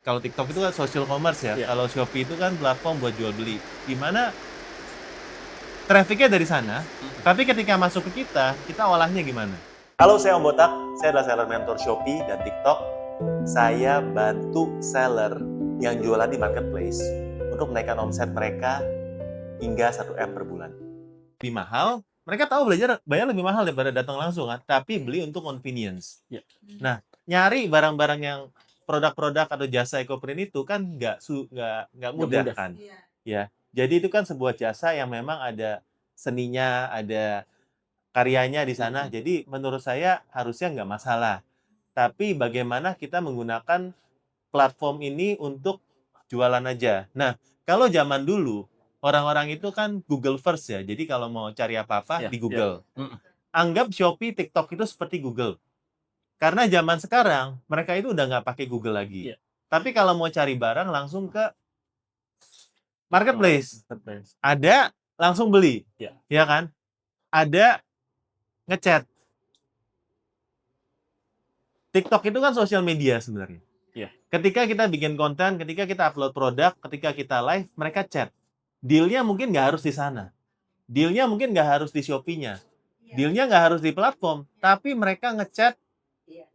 Kalau TikTok itu kan social commerce ya, Iya. kalau Shopee itu kan platform buat jual beli, di mana traffic-nya dari sana, Mhm. tapi ketika masuk ke kita olahnya gimana? Halo, saya Om Botak, saya adalah seller mentor Shopee dan TikTok. Saya bantu seller yang jualan di marketplace untuk menaikkan omset mereka hingga 1 M per bulan. Lebih mahal, mereka tahu bayar lebih mahal daripada datang langsung kan, tapi beli untuk convenience. Iya. Nah, nyari barang-barang yang produk-produk atau jasa EcoPrint itu kan nggak Nggak mudah mudah. kan, ya. Jadi itu kan sebuah jasa yang memang ada seninya, ada karyanya di sana. Mhm. Jadi menurut saya harusnya nggak masalah. Tapi bagaimana kita menggunakan platform ini untuk jualan aja. Nah, kalau zaman dulu, orang-orang itu kan Google first ya. Jadi kalau mau cari apa-apa Iya di iya. Google. Mhm. Anggap Shopee, TikTok itu seperti Google. Karena zaman sekarang, mereka itu udah nggak pakai Google lagi. Iya. Tapi kalau mau cari barang langsung ke TikTok, marketplace. marketplace. Ada, langsung beli. Iya. Ya kan? Ada, ngechat. TikTok itu kan sosial media sebenarnya. Iya. Ketika kita bikin konten, ketika kita upload produk, ketika kita live, mereka chat. Deal-nya mungkin nggak harus di sana. Deal-nya mungkin nggak harus di Shopee-nya. Deal-nya nggak harus di platform. Tapi mereka ngechat,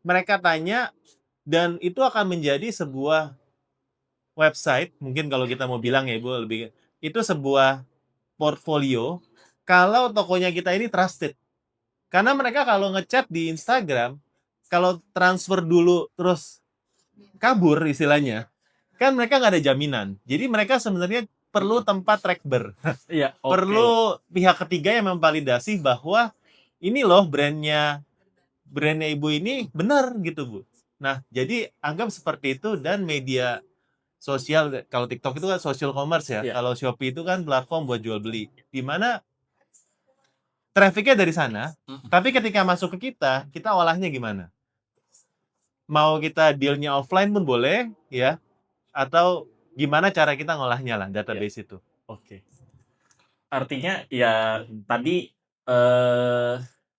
mereka tanya, dan itu akan menjadi sebuah website, mungkin kalau kita mau bilang ya Ibu, itu sebuah portfolio kalau tokonya kita ini trusted. Karena mereka kalau ngechat di Instagram, kalau transfer dulu terus kabur istilahnya, kan mereka nggak ada jaminan. Jadi mereka sebenarnya perlu Mhm. tempat trackber. Iya, oke. Perlu pihak ketiga yang memvalidasi bahwa ini loh brandnya Ibu ini benar gitu, Bu. Nah, jadi anggap seperti itu dan media sosial, kalau TikTok itu kan social commerce ya, Iya. kalau Shopee itu kan platform buat jual beli. Di mana traffic-nya dari sana, Mhm. tapi ketika masuk ke kita olahnya gimana? Mau kita deal-nya offline pun boleh, ya, atau gimana cara kita ngolahnya lah, Iya. database itu. Oke. Artinya ya tadi, eee,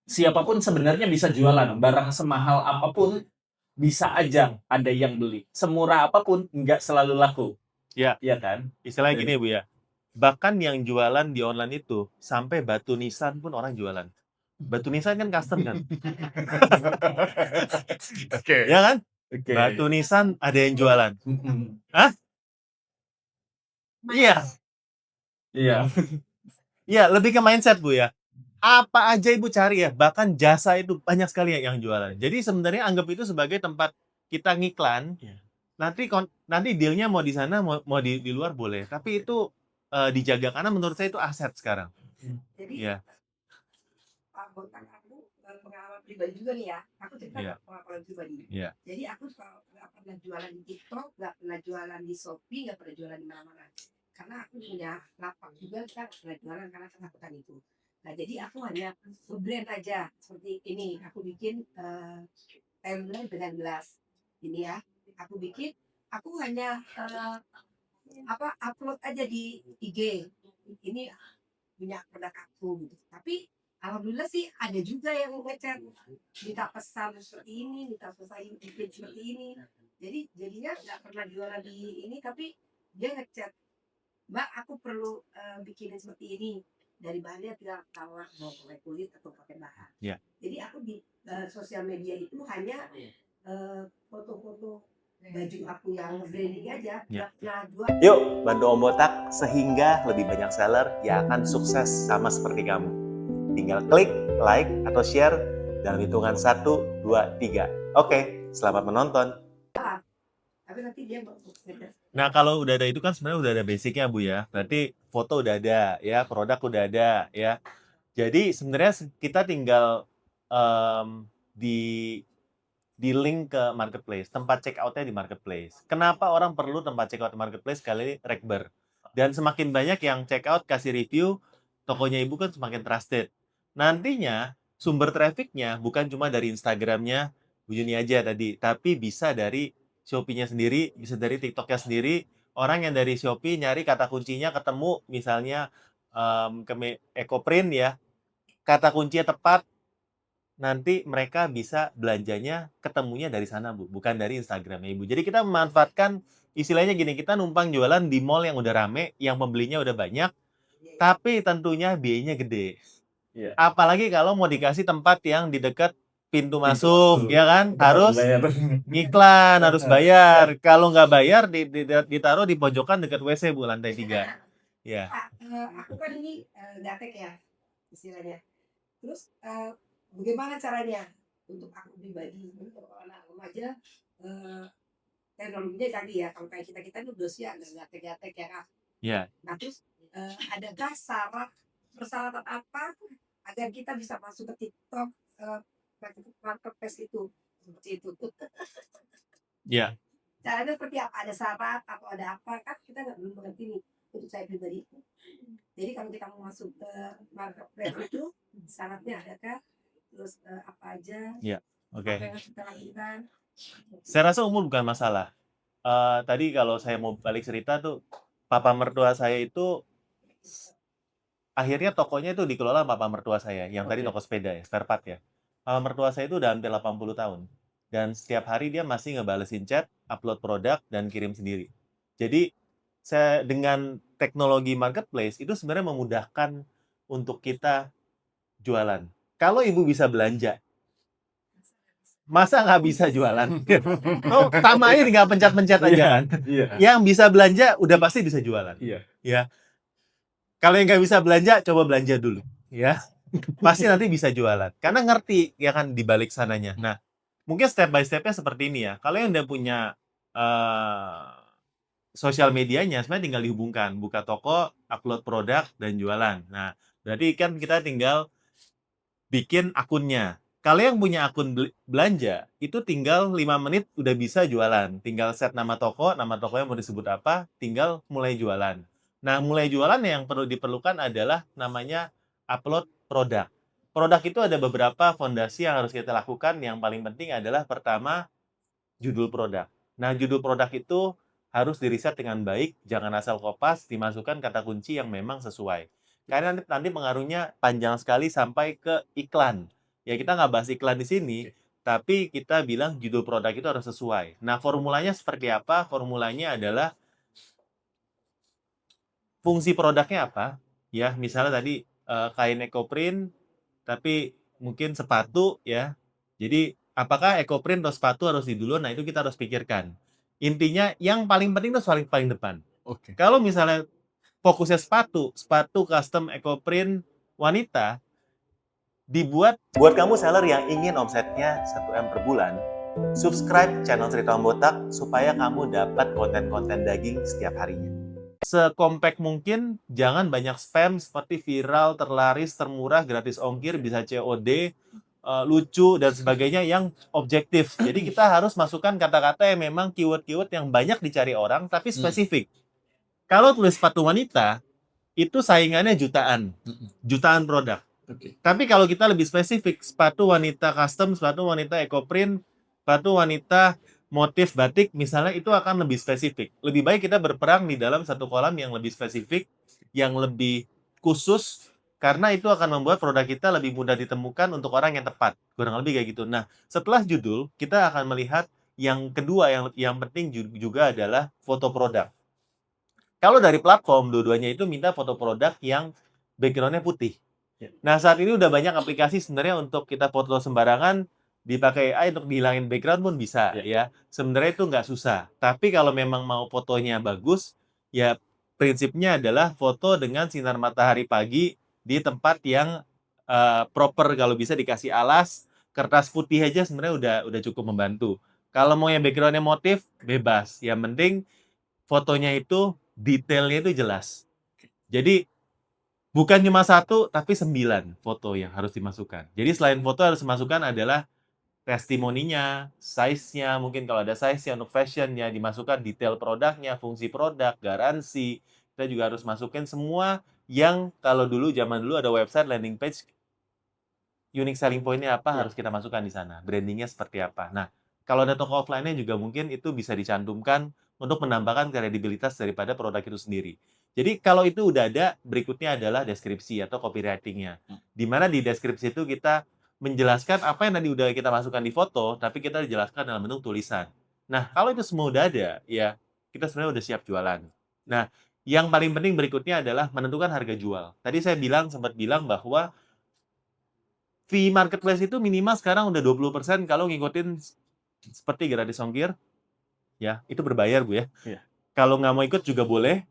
siapa sebenarnya bisa jualan, barang semahal apapun bisa aja ada yang beli, semurah apapun nggak selalu laku, Ya, iya kan? istilahnya gini Jadi Bu ya, bahkan yang jualan di online itu, sampai batu nisan pun orang jualan. Batu nisan kan custom kan? Oke. Ya kan? Oke. Batu nisan ada yang jualan. Mhm. Hah? Iya. Iya. Iya, lebih ke mindset Bu ya. Apa aja Ibu cari ya, bahkan jasa itu banyak sekali yang jualan. Jadi sebenarnya anggap itu sebagai tempat kita ngiklan, Iya. nanti deal-nya mau di sana, mau di luar boleh. Tapi itu dijaga karena menurut saya itu aset sekarang. Jadi Iya. anggota aku pengalaman pribadi juga nih ya. Aku cerita Iya. pengalaman pribadi. Iya. Jadi aku nggak pernah jualan di TikTok, nggak pernah jualan di Shopee, nggak pernah jualan di mana-mana. Karena aku punya lapak juga, kita nggak pernah jualan karena ketakutan itu. Nah jadi aku hanya brand aja seperti ini. Aku bikin tumbler dengan gelas. Ini ya. Aku bikin. Aku hanya upload aja di IG. Ini punya produk aku gitu. Tapi alhamdulillah sih ada juga yang ngechat minta pesan seperti ini, minta pesan bikin seperti ini. Jadi jadinya nggak pernah jualan di ini tapi dia ngechat, Mbak aku perlu bikinin seperti ini dari bahannya tidak tahu mau pakai kulit atau pakai bahan. Iya. Jadi aku di sosial media itu hanya foto-foto baju aku yang branding aja, Ya. nggak jual. Yuk, bantu Om Botak sehingga lebih banyak seller yang akan sukses sama seperti kamu. Tinggal klik, like, atau share dalam hitungan 1, 2, 3. Oke, selamat menonton. Tapi nanti dia Nah, kalau udah ada itu kan sebenarnya udah ada basicnya Bu ya. Berarti foto udah ada, ya, produk udah ada, ya. Jadi sebenarnya kita tinggal di link ke marketplace, tempat check out-nya di marketplace. Kenapa orang perlu tempat check out di marketplace? Kali Rekber. Dan semakin banyak yang check out kasih review, tokonya Ibu kan semakin trusted. Nantinya sumber traffic-nya bukan cuma dari Instagram-nya Bu Yuni aja tadi, tapi bisa dari Shopee-nya sendiri, bisa dari TikTok-nya sendiri. Orang yang dari Shopee nyari kata kuncinya ketemu, misalnya EcoPrint ya, kata kuncinya tepat, nanti mereka bisa belanjanya ketemunya dari sana, Bu, bukan dari Instagram-nya Ibu. Jadi kita memanfaatkan istilahnya gini, kita numpang jualan di mall yang udah rame, yang pembelinya udah banyak, tapi tentunya biayanya gede. Iya. Apalagi kalau mau dikasih tempat yang di dekat pintu Pintu masuk, masuk. ya kan? Harus Bayar. iklan, harus bayar. Kalau nggak bayar, ditaruh di pojokan dekat WC, Bu, lantai 3. Ya. Pak, aku kan ini gatek ya istilahnya. Terus bagaimana caranya untuk aku pribadi, untuk anak remaja, teknologinya tadi ya, kalau kayak kita ini udah siap, nggak gatek-gatek ya Kak. Ya. Nah terus adakah persyaratan apa agar kita bisa masuk ke TikTok marketplace itu seperti itu? Ya. Caranya seperti apa? Ada syarat atau ada apa? Kan kita nggak belum mengerti nih untuk saya pribadi. Jadi kalau kita mau masuk ke marketplace itu syaratnya adakah? Terus apa aja? Ya. Oke. Apa yang harus kita lakukan? Saya rasa umur bukan masalah. Tadi kalau saya mau balik cerita tuh, papa mertua saya itu akhirnya tokonya itu dikelola sama papa mertua saya, yang tadi Oke. toko sepeda ya, spare part ya. Papa mertua saya itu udah hampir 80 tahun. Dan setiap hari dia masih ngebalesin chat, upload produk, dan kirim sendiri. Jadi, saya dengan teknologi marketplace itu sebenarnya memudahkan untuk kita jualan. Kalau ibu bisa belanja, masa nggak bisa jualan? Oh, tamain nggak pencet-pencet aja kan? Iya. Yang bisa belanja udah pasti bisa jualan. Iya. Ya. Kalau yang nggak bisa belanja, coba belanja dulu. Ya. Pasti nanti bisa jualan. Karena ngerti ya kan di balik sananya. Nah, mungkin step by step-nya seperti ini ya. Kalau yang udah punya sosial medianya, sebenarnya tinggal dihubungkan. Buka toko, upload produk, dan jualan. Nah, berarti kan kita tinggal bikin akunnya. Kalau yang punya akun belanja, itu tinggal 5 menit udah bisa jualan. Tinggal set nama tokonya mau disebut apa, tinggal mulai jualan. Nah, mulai jualan yang perlu diperlukan adalah namanya upload produk. Produk itu ada beberapa fondasi yang harus kita lakukan. Yang paling penting adalah pertama, judul produk. Nah, judul produk itu harus diriset dengan baik, jangan asal kopas, dimasukkan kata kunci yang memang sesuai. Karena nanti pengaruhnya panjang sekali sampai ke iklan. Ya, kita nggak bahas iklan di sini, tapi kita bilang judul produk itu harus sesuai. Nah, formulanya seperti apa? Formulanya adalah fungsi produknya apa? Ya, misalnya tadi kain ekoprint, tapi mungkin sepatu ya. Jadi, apakah ekoprint atau sepatu harus di duluan? Nah, itu kita harus pikirkan. Intinya yang paling penting itu paling depan. Oke. Kalau misalnya fokusnya sepatu custom ekoprint wanita, dibuat buat kamu seller yang ingin omsetnya 1M per bulan, subscribe channel Cerita Om Botak supaya kamu dapat konten-konten daging setiap harinya. Sekompak mungkin, jangan banyak spam seperti viral, terlaris, termurah, gratis ongkir, bisa COD, lucu, dan sebagainya yang objektif. Jadi kita harus masukkan kata-kata yang memang keyword-keyword yang banyak dicari orang, tapi spesifik. Kalau tulis sepatu wanita, itu saingannya jutaan produk. Oke. Tapi kalau kita lebih spesifik, sepatu wanita custom, sepatu wanita ekoprint, sepatu wanita motif batik, misalnya itu akan lebih spesifik. Lebih baik kita berperang di dalam satu kolam yang lebih spesifik, yang lebih khusus, karena itu akan membuat produk kita lebih mudah ditemukan untuk orang yang tepat. Kurang lebih kayak gitu. Nah, setelah judul, kita akan melihat yang kedua yang penting juga adalah foto produk. Kalau dari platform, dua-duanya itu minta foto produk yang background-nya putih. Nah, saat ini udah banyak aplikasi sebenarnya untuk kita foto sembarangan, dipakai AI untuk dihilangin background pun bisa ya. Sebenarnya itu nggak susah. Tapi kalau memang mau fotonya bagus, ya prinsipnya adalah foto dengan sinar matahari pagi di tempat yang proper, kalau bisa dikasih alas, kertas putih aja sebenarnya udah cukup membantu. Kalau mau yang background-nya motif, bebas. Yang penting fotonya itu detailnya itu jelas. Jadi bukan cuma 1, tapi 9 foto yang harus dimasukkan. Jadi selain foto harus dimasukkan adalah testimoninya, size-nya, mungkin kalau ada size-nya untuk fashion-nya, dimasukkan detail produknya, fungsi produk, garansi. Kita juga harus masukin semua yang kalau zaman dulu ada website, landing page, unique selling point-nya apa harus kita masukkan di sana. Branding-nya seperti apa. Nah, kalau ada toko offline-nya juga mungkin itu bisa dicantumkan untuk menambahkan kredibilitas daripada produk itu sendiri. Jadi kalau itu udah ada, berikutnya adalah deskripsi atau copywriting-nya. Di mana di deskripsi itu kita menjelaskan apa yang tadi udah kita masukkan di foto, tapi kita dijelaskan dalam bentuk tulisan. Nah, kalau itu semua udah ada, ya kita sebenarnya udah siap jualan. Nah, yang paling penting berikutnya adalah menentukan harga jual. Tadi saya sempat bilang bahwa fee marketplace itu minimal sekarang udah 20% kalau ngikutin seperti gratis ongkir, ya itu berbayar Bu ya. Iya. Kalau nggak mau ikut juga boleh,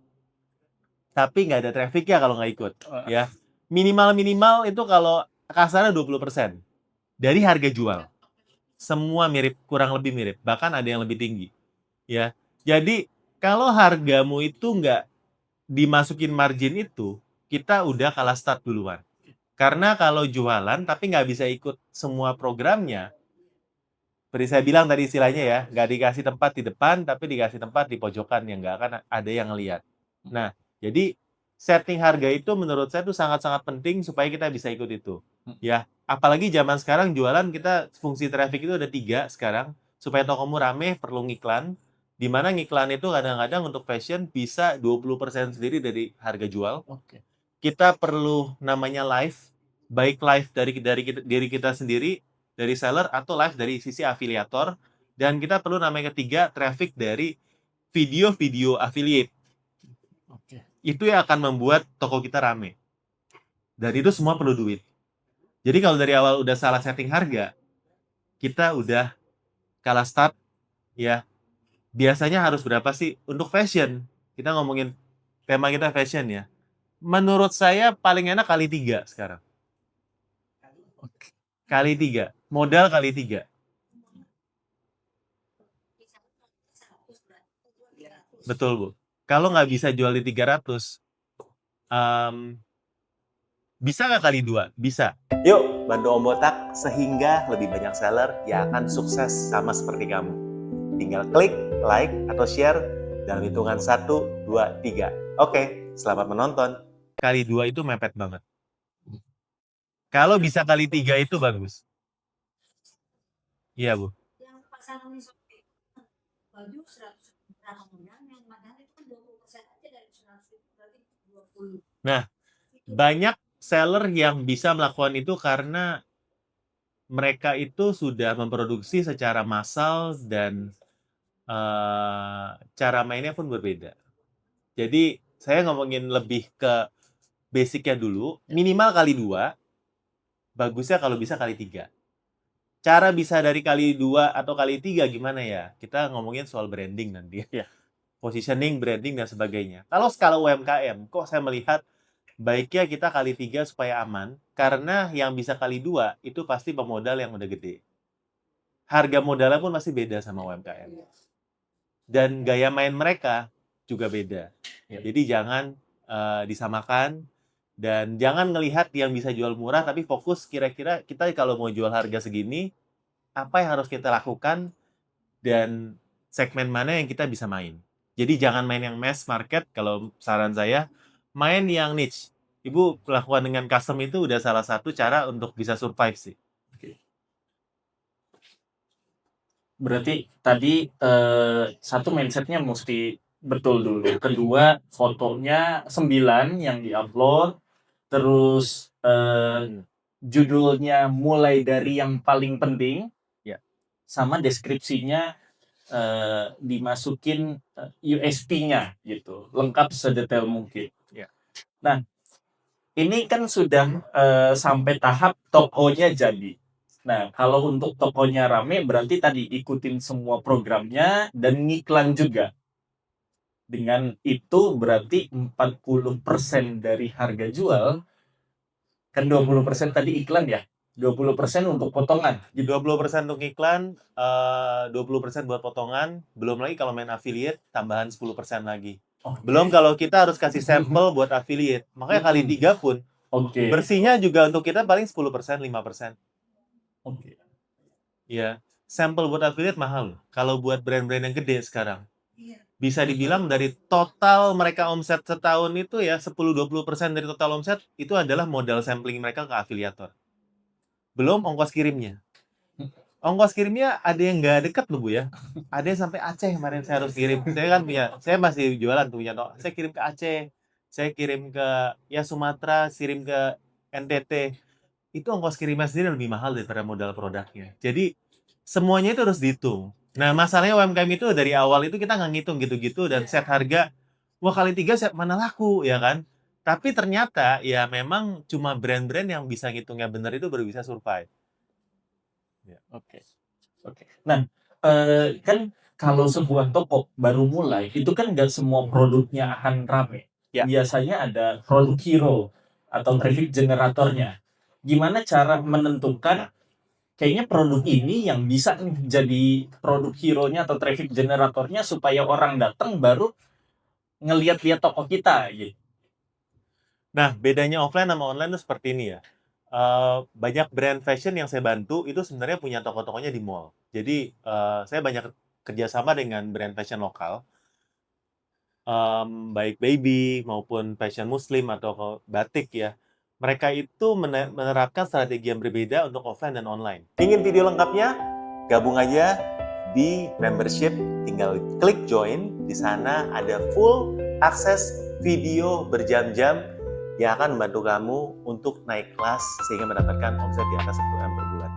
tapi nggak ada traffic ya kalau nggak ikut, Wah. ya. Minimal itu kalau kasarnya 20% dari harga jual. Semua mirip, kurang lebih mirip, bahkan ada yang lebih tinggi, ya. Jadi kalau hargamu itu nggak dimasukin margin itu, kita udah kalah start duluan. Karena kalau jualan tapi nggak bisa ikut semua programnya, seperti saya bilang tadi istilahnya ya, nggak dikasih tempat di depan, tapi dikasih tempat di pojokan yang nggak akan ada yang ngelihat. Nah, jadi setting harga itu menurut saya tuh sangat-sangat penting supaya kita bisa ikut itu. Ya, apalagi zaman sekarang jualan kita fungsi traffic itu ada 3 sekarang. Supaya tokomu rame perlu ngiklan, di mana ngiklan itu kadang-kadang untuk fashion bisa 20% sendiri dari harga jual. Oke. Kita perlu namanya live, baik live diri kita sendiri, dari seller atau live dari sisi afiliator, dan kita perlu namanya ketiga traffic dari video-video affiliate. Oke. Itu yang akan membuat toko kita rame. Dan itu semua perlu duit. Jadi kalau dari awal udah salah setting harga, kita udah kalah start ya. Biasanya harus berapa sih untuk fashion? Kita ngomongin tema kita fashion ya. Menurut saya paling enak kali 3 sekarang. Oke. Kali 3. Modal kali 3. Betul, Bu. Kalau nggak bisa jual di 300, bisa nggak kali 2? Bisa. Yuk, bantu Om Botak sehingga lebih banyak seller yang akan sukses sama seperti kamu. Tinggal klik, like, atau share dalam hitungan 1, 2, 3. Oke, selamat menonton. Kali 2 itu mepet banget. Kalau bisa kali 3 itu bagus. Iya, Bu. Yang pasangan baju 100 berapa yang padahal itu kan 20% aja dari 100 berarti 20. Nah, banyak seller yang bisa melakukan itu karena mereka itu sudah memproduksi secara massal dan cara mainnya pun berbeda. Jadi saya ngomongin lebih ke basicnya dulu, minimal kali 2, bagusnya kalau bisa kali 3. Cara bisa dari kali 2 atau kali 3 gimana ya? Kita ngomongin soal branding nanti ya. Positioning, branding, dan sebagainya. Kalau skala UMKM, kok saya melihat baiknya kita kali 3 supaya aman, karena yang bisa kali 2 itu pasti pemodal yang udah gede. Harga modalnya pun masih beda sama UMKM. Dan gaya main mereka juga beda. Jadi jangan disamakan, dan jangan ngelihat yang bisa jual murah, tapi fokus kira-kira kita kalau mau jual harga segini, apa yang harus kita lakukan, dan segmen mana yang kita bisa main. Jadi jangan main yang mass market, kalau saran saya, main yang niche. Ibu melakukan dengan custom itu udah salah satu cara untuk bisa survive sih. Berarti tadi satu mindsetnya mesti betul dulu. Kedua, fotonya 9 yang diupload. Terus judulnya mulai dari yang paling penting. Ya. Sama deskripsinya dimasukin USP-nya gitu. Lengkap sedetail mungkin. Ya. Nah, ini kan sudah sampai tahap tokonya jadi. Nah, kalau untuk tokonya rame berarti tadi ikutin semua programnya dan ngiklan juga. Dengan itu berarti 40% dari harga jual, kan 20% tadi iklan ya, 20% untuk potongan. 20% untuk iklan, 20% buat potongan, belum lagi kalau main affiliate tambahan 10% lagi. Belum kalau kita harus kasih sampel buat affiliate. Makanya kali 3 pun. Oke. Bersihnya juga untuk kita paling 10%, 5%. Oke. Ya, sampel buat affiliate mahal. Kalau buat brand-brand yang gede sekarang, bisa dibilang dari total mereka omset setahun itu ya 10-20% dari total omset itu adalah modal sampling mereka ke afiliator. Belum ongkos kirimnya. Ongkos kirimnya ada yang nggak deket loh Bu ya. Ada yang sampai Aceh kemarin saya harus kirim. Saya masih jualan punya saya kirim ke Aceh, saya kirim ke ya Sumatera, kirim ke NTT. itu ongkos kirimnya sendiri lebih mahal daripada modal produknya. Jadi semuanya itu harus dihitung. Nah, masalahnya UMKM itu dari awal itu kita nggak ngitung gitu-gitu dan set harga, wah kali 3 set mana laku, ya kan? Tapi ternyata ya memang cuma brand-brand yang bisa ngitungnya bener itu baru bisa survive. Oke. Oke. Nah, kan kalau sebuah toko baru mulai, itu kan nggak semua produknya akan rame. Ya. Biasanya ada produk hero atau traffic generatornya. Gimana cara menentukan kayaknya produk ini yang bisa nih jadi produk hero-nya atau traffic generatornya supaya orang datang baru ngelihat-lihat toko kita gitu. Nah, bedanya offline sama online itu seperti ini ya. Banyak brand fashion yang saya bantu itu sebenarnya punya toko-tokonya di mall. Jadi, saya banyak kerjasama dengan brand fashion lokal, baik baby maupun fashion muslim atau batik ya. Mereka itu menerapkan strategi yang berbeda untuk offline dan online. Ingin video lengkapnya? Gabung aja di membership, tinggal klik join. Di sana ada full akses video berjam-jam yang akan membantu kamu untuk naik kelas sehingga mendapatkan omset di atas 1 M per bulan.